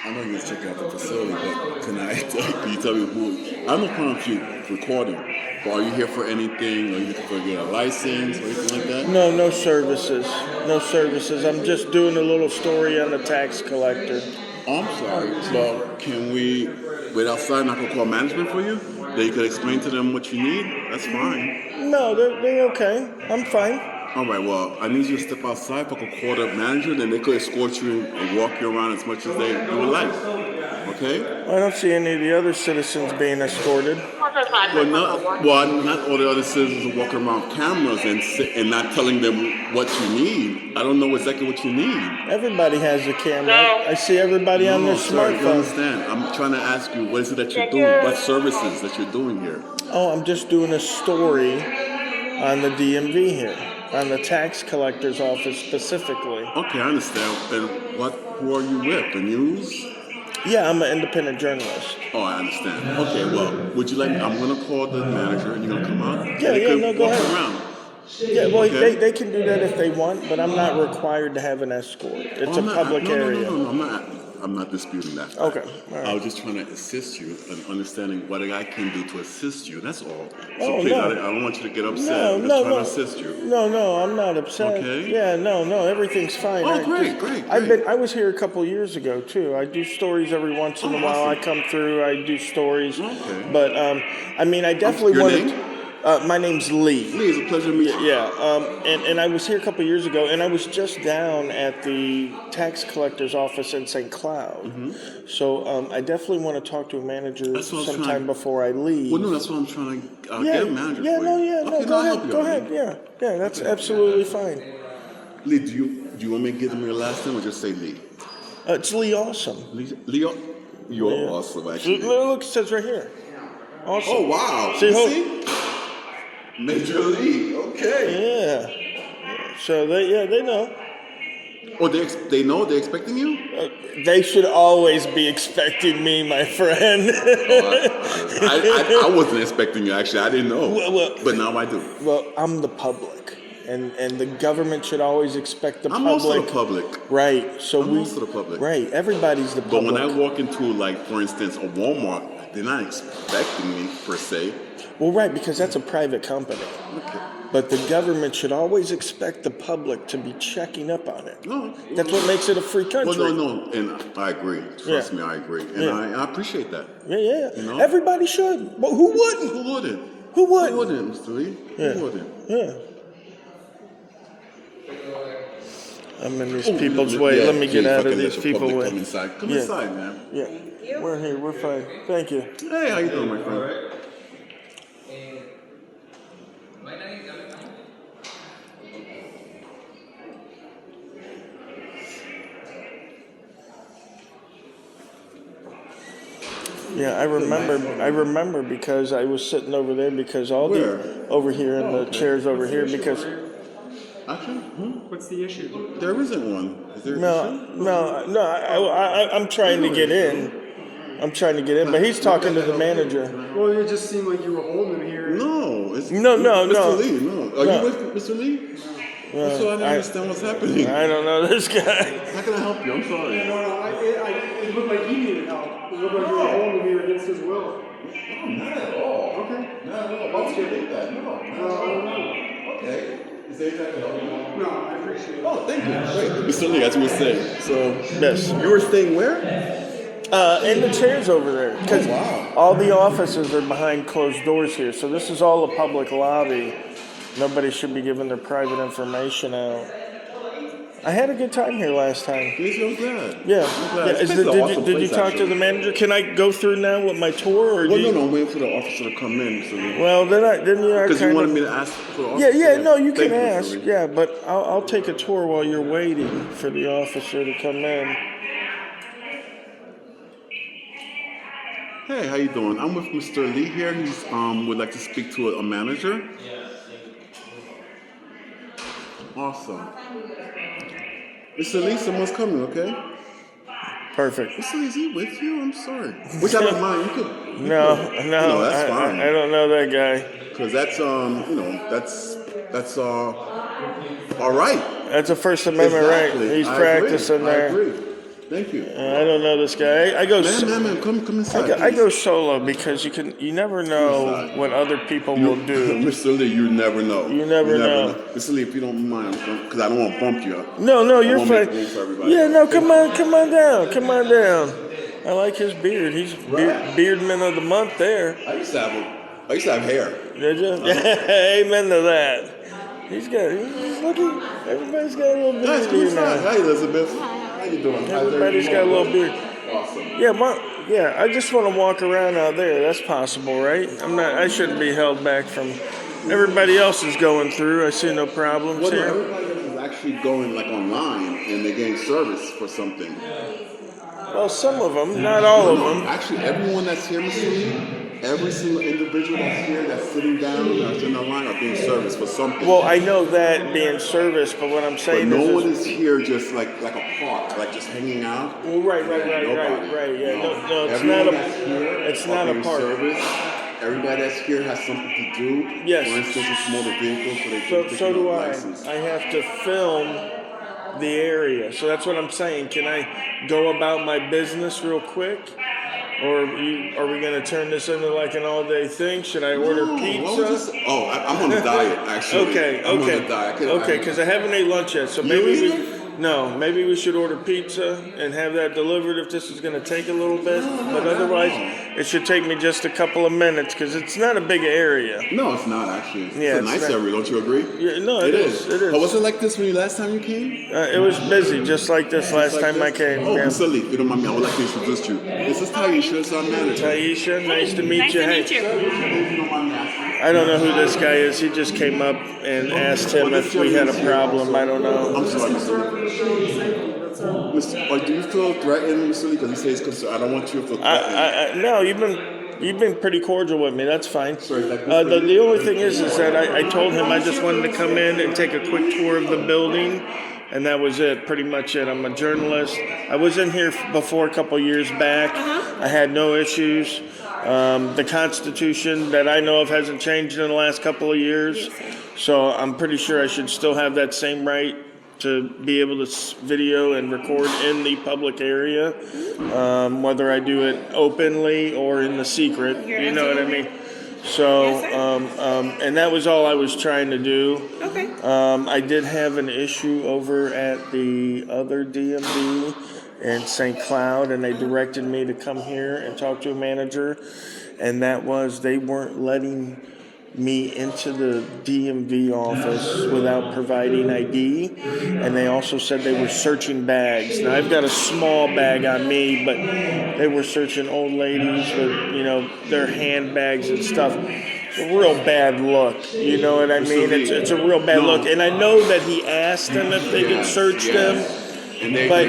[SPEAKER 12] I know you was checking out the facility, but can you tell me who? I don't know if you're recording, but are you here for anything? Are you looking for get a license or anything like that?
[SPEAKER 3] No services. No services. I'm just doing a little story on the tax collector.
[SPEAKER 12] Oh, I'm sorry. Well, can we wait outside and I can call management for you? That you could explain to them what you need? That's fine.
[SPEAKER 3] No, they're okay. I'm fine.
[SPEAKER 12] All right, well, I need you to step outside. If I could call the manager, then they could escort you and walk you around as much as you would like. Okay?
[SPEAKER 3] I don't see any of the other citizens being escorted.
[SPEAKER 12] Well, not all the other citizens are walking around with cameras and not telling them what you need. I don't know exactly what you need.
[SPEAKER 3] Everybody has a camera. I see everybody on their
[SPEAKER 12] Sir, you
[SPEAKER 3] smartphone.
[SPEAKER 12] understand. I'm trying to ask you, what is it that you're doing? What services that you're doing here?
[SPEAKER 3] Oh, I'm just doing a story on the DMV here, on the tax collector's office specifically.
[SPEAKER 12] Okay, I understand. And who are you with? The news?
[SPEAKER 3] Yeah, I'm an independent journalist.
[SPEAKER 12] Oh, I understand. Okay, well, would you like? I'm gonna call the manager, and you're gonna come out.
[SPEAKER 3] Yeah,
[SPEAKER 12] they could
[SPEAKER 3] no, go
[SPEAKER 12] walk
[SPEAKER 3] ahead.
[SPEAKER 12] around.
[SPEAKER 3] Yeah, well,
[SPEAKER 12] Okay.
[SPEAKER 3] they can do that if they want, but I'm not required to have an escort. It's a public area.
[SPEAKER 12] No, I'm not disputing that.
[SPEAKER 3] Okay, all right.
[SPEAKER 12] I was just trying to assist you in understanding what I can do to assist you. That's all. So
[SPEAKER 3] Oh,
[SPEAKER 12] please,
[SPEAKER 3] no.
[SPEAKER 12] I don't want you to get upset.
[SPEAKER 3] No,
[SPEAKER 12] I'm just
[SPEAKER 3] no,
[SPEAKER 12] trying
[SPEAKER 3] no.
[SPEAKER 12] to assist you.
[SPEAKER 3] No, I'm not upset.
[SPEAKER 12] Okay.
[SPEAKER 3] Yeah, no, everything's fine.
[SPEAKER 12] Oh, great.
[SPEAKER 3] I was here a couple years ago too. I do stories every once in a while.
[SPEAKER 12] Awesome.
[SPEAKER 3] I come through. I do stories.
[SPEAKER 12] Okay.
[SPEAKER 3] But I mean, I definitely
[SPEAKER 12] Your
[SPEAKER 3] wanted.
[SPEAKER 12] name?
[SPEAKER 3] My name's Lee.
[SPEAKER 12] Lee, it's a pleasure to meet you.
[SPEAKER 3] Yeah, and I was here a couple years ago, and I was just down at the tax collector's office in St. Cloud.
[SPEAKER 12] Mm-hmm.
[SPEAKER 3] So I definitely want to talk to a manager
[SPEAKER 12] That's what I was
[SPEAKER 3] sometime before I leave.
[SPEAKER 12] Well, no, that's what I'm trying to get a manager
[SPEAKER 3] yeah,
[SPEAKER 12] for
[SPEAKER 3] no,
[SPEAKER 12] you.
[SPEAKER 3] yeah, no,
[SPEAKER 12] Okay,
[SPEAKER 3] go
[SPEAKER 12] I'll
[SPEAKER 3] ahead,
[SPEAKER 12] help you
[SPEAKER 3] go
[SPEAKER 12] out,
[SPEAKER 3] ahead,
[SPEAKER 12] Lee.
[SPEAKER 3] yeah, that's absolutely fine.
[SPEAKER 12] Lee, do you want me to give them your last name or just say Lee?
[SPEAKER 3] It's Lee Awesome.
[SPEAKER 12] Leo, you're
[SPEAKER 3] Yeah.
[SPEAKER 12] awesome, actually.
[SPEAKER 3] Look, it says right here. Awesome.
[SPEAKER 12] Oh, wow.
[SPEAKER 3] See,
[SPEAKER 12] See? Major League, okay.
[SPEAKER 3] Yeah. So they know.
[SPEAKER 12] Oh, they know? They're expecting you?
[SPEAKER 3] They should always be expecting me, my friend.
[SPEAKER 12] I wasn't expecting you, actually. I didn't know. But now I do.
[SPEAKER 3] Well, I'm the public, and the government should always expect the
[SPEAKER 12] I'm
[SPEAKER 3] public.
[SPEAKER 12] also the public.
[SPEAKER 3] Right. So
[SPEAKER 12] I'm also the public.
[SPEAKER 3] Right. Everybody's the
[SPEAKER 12] But
[SPEAKER 3] public.
[SPEAKER 12] when I walk into, like, for instance, a Walmart, they're not expecting me, per se.
[SPEAKER 3] Well, right, because that's a private company.
[SPEAKER 12] Okay.
[SPEAKER 3] But the government should always expect the public to be checking up on it.
[SPEAKER 12] No.
[SPEAKER 3] That's what makes it a free country.
[SPEAKER 12] Well, no, and I agree. Trust me, I agree. And I appreciate that.
[SPEAKER 3] Yeah.
[SPEAKER 12] You know?
[SPEAKER 3] Everybody should. But who wouldn't?
[SPEAKER 12] Who wouldn't?
[SPEAKER 3] Who wouldn't?
[SPEAKER 12] Who wouldn't, Mr. Lee?
[SPEAKER 3] Yeah.
[SPEAKER 12] Who wouldn't?
[SPEAKER 3] Yeah. I'm in these people's way. Let me get out of these people's way.
[SPEAKER 12] Come inside. Come inside, man.
[SPEAKER 3] Yeah. We're here. We're fine. Thank you.
[SPEAKER 12] Hey, how you doing, my friend?
[SPEAKER 3] Yeah, I remember because I was sitting over there because over here in the chairs over here because
[SPEAKER 12] Actually,
[SPEAKER 5] What's the issue?
[SPEAKER 12] there isn't one. Is there?
[SPEAKER 3] no, I'm trying to get in. But he's talking to the manager.
[SPEAKER 5] Well, it just seemed like you were holding him here.
[SPEAKER 12] No, it's
[SPEAKER 3] No.
[SPEAKER 12] Mr. Lee, no. Are
[SPEAKER 3] No.
[SPEAKER 12] you with Mr. Lee? So I don't understand what's happening.
[SPEAKER 3] I don't know this guy.
[SPEAKER 12] How can I help you? I'm sorry.
[SPEAKER 5] No, it looked like he needed help. It looked like you were holding him here against his will.
[SPEAKER 12] Oh, not at all.
[SPEAKER 5] Okay.
[SPEAKER 12] Not at all. Why would you think that? No.
[SPEAKER 5] I don't know.
[SPEAKER 12] Okay. Is there anything I can help you with?
[SPEAKER 5] No, I appreciate it.
[SPEAKER 12] Oh, thank you. Great. Mr. Lee, as you were saying. So,
[SPEAKER 3] Yes.
[SPEAKER 12] you were staying where?
[SPEAKER 3] In the chairs over there. Because
[SPEAKER 12] wow.
[SPEAKER 3] all the offices are behind closed doors here. So this is all a public lobby. Nobody should be giving their private information out. I had a good time here last time.
[SPEAKER 12] Yes, I'm glad.
[SPEAKER 3] Yeah.
[SPEAKER 12] I'm glad.
[SPEAKER 3] Yeah.
[SPEAKER 12] This place is an awesome
[SPEAKER 3] Did you
[SPEAKER 12] place,
[SPEAKER 3] talk to
[SPEAKER 12] actually.
[SPEAKER 3] the manager? Can I go through now with my tour? Or
[SPEAKER 12] Well, no, I'm waiting for the officer to come in.
[SPEAKER 3] Well, then you are
[SPEAKER 12] Because you
[SPEAKER 3] kind
[SPEAKER 12] wanted
[SPEAKER 3] of.
[SPEAKER 12] me to ask for the officer.
[SPEAKER 3] Yeah, no, you can
[SPEAKER 12] Thank
[SPEAKER 3] ask.
[SPEAKER 12] Mr. Lee.
[SPEAKER 3] Yeah, but I'll take a tour while you're waiting for the officer to come in.
[SPEAKER 12] Hey, how you doing? I'm with Mr. Lee here. He's would like to speak to a manager. Awesome. Mr. Lee, someone's coming, okay?
[SPEAKER 3] Perfect.
[SPEAKER 12] Mr. Lee, is he with you? I'm sorry. Which I don't mind. You could.
[SPEAKER 3] No,
[SPEAKER 12] that's fine.
[SPEAKER 3] I don't know that guy.
[SPEAKER 12] Because that's all right.
[SPEAKER 3] That's a First Amendment right. He's practicing there.
[SPEAKER 12] I agree. Thank you.
[SPEAKER 3] I don't know this guy. I go.
[SPEAKER 12] Man, come inside.
[SPEAKER 3] I go solo because you never know what other people will do.
[SPEAKER 12] Mr. Lee, you never know.
[SPEAKER 3] You never know.
[SPEAKER 12] Mr. Lee, if you don't mind, because I don't want to bump you.
[SPEAKER 3] No, you're fine. Yeah, no, come on down. I like his beard. He's beardman of the month there.
[SPEAKER 12] I used to have hair.
[SPEAKER 3] Did you? Amen to that. He's looking. Everybody's got a little beard.
[SPEAKER 12] Nice, come inside. Hi, Elizabeth. How you doing?
[SPEAKER 3] Everybody's got a little beard.
[SPEAKER 12] Awesome.
[SPEAKER 3] Yeah, I just want to walk around out there. That's possible, right? I shouldn't be held back from everybody else is going through. I see no problems here.
[SPEAKER 12] Everybody is actually going like online and they're getting service for something.
[SPEAKER 3] Well, some of them, not all of them.
[SPEAKER 12] Actually, everyone that's here, Mr. Lee, every single individual that's here, that's sitting down, that's in the line, are being serviced for something.
[SPEAKER 3] Well, I know that being serviced, but what I'm saying
[SPEAKER 12] but
[SPEAKER 3] is...
[SPEAKER 12] no one is here just like a park, like just hanging out.
[SPEAKER 3] Well, right, yeah. No, it's not a park.
[SPEAKER 12] Service. Everybody that's here has something to do.
[SPEAKER 3] Yes.
[SPEAKER 12] For instance, it's motor vehicles,
[SPEAKER 3] so do I. I have to film the area. So that's what I'm saying. Can I go about my business real quick? Or are we going to turn this into like an all-day thing? Should I order pizza?
[SPEAKER 12] I'm on a diet, actually.
[SPEAKER 3] Okay.
[SPEAKER 12] I'm on a diet.
[SPEAKER 3] Okay, because I haven't ate lunch yet. So maybe we should order pizza and have that delivered if this is going to take a little bit. But otherwise, it should take me just a couple of minutes because it's not a big area.
[SPEAKER 12] No, it's not actually.
[SPEAKER 3] Yeah,
[SPEAKER 12] it's a nice area, don't you agree?
[SPEAKER 3] Yeah, no, it is. It is.
[SPEAKER 12] But was it like this last time you came?
[SPEAKER 3] It was busy, just like this last time I came.
[SPEAKER 12] Oh, Mr. Lee, if you don't mind me, I would like to introduce you. This is Taisha, it's our manager.
[SPEAKER 3] Taisha, nice to meet you.
[SPEAKER 12] If you don't mind me asking.
[SPEAKER 3] I don't know who this guy is. He just came up and asked him if we had a problem. I don't know.
[SPEAKER 12] I'm sorry, Mr. Lee. Do you feel threatened, Mr. Lee? Because he says, concerned. I don't want you to feel threatened.
[SPEAKER 3] No, you've been pretty cordial with me. That's fine. The only thing is that I told him I just wanted to come in and take a quick tour of the building, and that was it. Pretty much it. I'm a journalist. I was in here before a couple years back. I had no issues. The Constitution that I know of hasn't changed in the last couple of years, so I'm pretty sure I should still have that same right to be able to video and record in the public area, whether I do it openly or in the secret. You know what I mean? So, and that was all I was trying to do.
[SPEAKER 13] Okay.
[SPEAKER 3] I did have an issue over at the other DMV in St. Cloud, and they directed me to come here and talk to a manager, and that was they weren't letting me into the DMV office without providing ID, and they also said they were searching bags. Now I've got a small bag on me, but they were searching old ladies with their handbags and stuff. It's a real bad look, you know what I mean? It's a real bad look, and I know that he asked them if they could search them.
[SPEAKER 12] And
[SPEAKER 3] but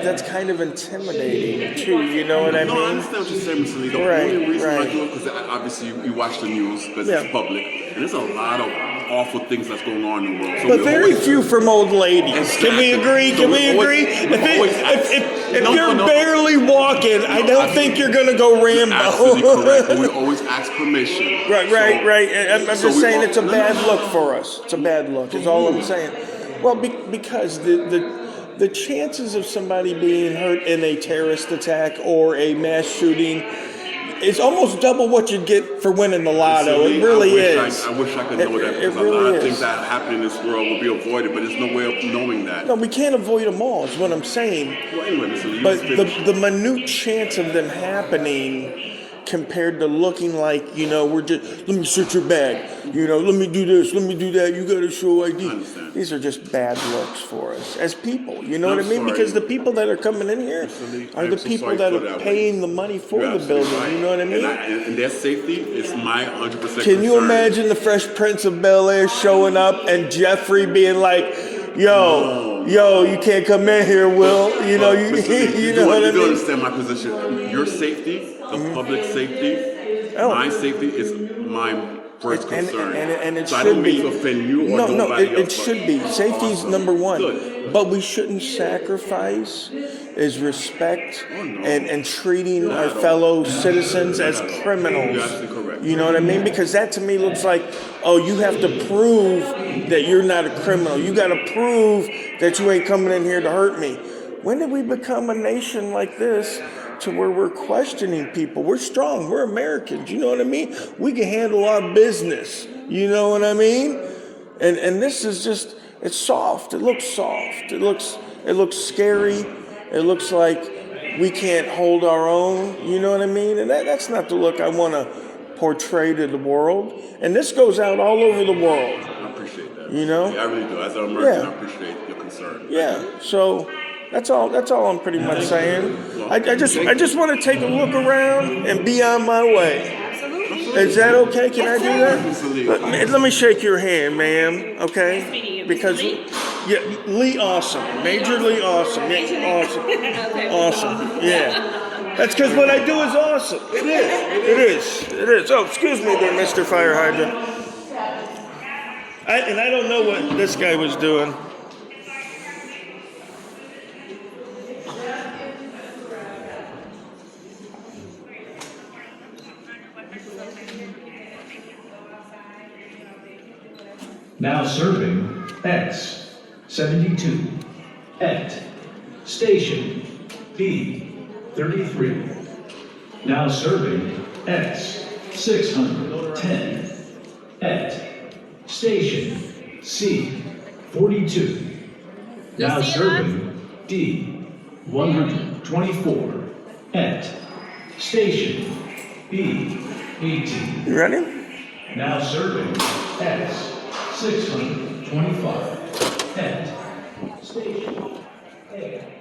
[SPEAKER 3] that's kind of intimidating too. You know what I mean?
[SPEAKER 12] No, I understand what you're saying, Mr. Lee. The only reason I do it because obviously you watch the news because it's public, and there's a lot of awful things that's going on in the world. So
[SPEAKER 3] but very few from old ladies. Exactly. Can we agree? If you're barely walking, I don't think you're going to go Rambo.
[SPEAKER 12] Absolutely correct. But we always ask permission.
[SPEAKER 3] Right. I'm just saying it's a bad look for us. It's a bad look. Is all I'm saying. Well, because the chances of somebody being hurt in a terrorist attack or a mass shooting is almost double what you'd get for winning the lotto. It really is.
[SPEAKER 12] I wish I could know that because a lot of things that happen in this world will be avoided, but there's no way of knowing that.
[SPEAKER 3] No, we can't avoid them all, is what I'm saying.
[SPEAKER 12] Well, anyway,
[SPEAKER 3] but the minute chance of them happening compared to looking like, we're just, let me search your bag, let me do this, let me do that, you got to show ID. These are just bad looks for us as people, you know what I mean? Because the people that are coming in here are the people that are paying the money for the building, you know what I mean?
[SPEAKER 12] And their safety is my 100% concern.
[SPEAKER 3] Can you imagine the Fresh Prince of Bel-Air showing up and Jeffrey being like, yo, you can't come in here, Will. You know what I mean?
[SPEAKER 12] You understand my position. Your safety, the public safety, my safety is my first concern.
[SPEAKER 3] And it
[SPEAKER 12] so I
[SPEAKER 3] should
[SPEAKER 12] don't
[SPEAKER 3] be.
[SPEAKER 12] mean to offend you or
[SPEAKER 3] No,
[SPEAKER 12] nobody
[SPEAKER 3] it
[SPEAKER 12] else.
[SPEAKER 3] should be. Safety's
[SPEAKER 12] Awesome.
[SPEAKER 3] number one.
[SPEAKER 12] Good.
[SPEAKER 3] But we shouldn't sacrifice is respect and treating our fellow citizens as criminals.
[SPEAKER 12] You're absolutely correct.
[SPEAKER 3] You know what I mean? Because that to me looks like, oh, you have to prove that you're not a criminal. You got to prove that you ain't coming in here to hurt me. When did we become a nation like this to where we're questioning people? We're strong. We're Americans. You know what I mean? We can handle our business. You know what I mean? And this is just, it's soft. It looks soft. It looks scary. It looks like we can't hold our own. You know what I mean? And that's not the look I want to portray to the world. And this goes out all over the world.
[SPEAKER 12] I appreciate that.
[SPEAKER 3] You know?
[SPEAKER 12] Yeah, I really do. As an American, I appreciate your concern.
[SPEAKER 3] Yeah. So that's all I'm pretty much saying. I just want to take a look around and be on my way. Is that okay? Can I do that? Let me shake your hand, ma'am. Okay? Because Lee Awesome. Major Lee Awesome. Yeah, awesome. Awesome. Yeah. That's because what I do is awesome. It is. Oh, excuse me there, Mr. Fire Hydrant. I don't know what this guy was doing.
[SPEAKER 13] Now serving X 72 at station B 33. Now serving X 610 at station C 42. Now serving D 124 at station B 18.
[SPEAKER 3] You ready?
[SPEAKER 13] Now serving X 625 at station A.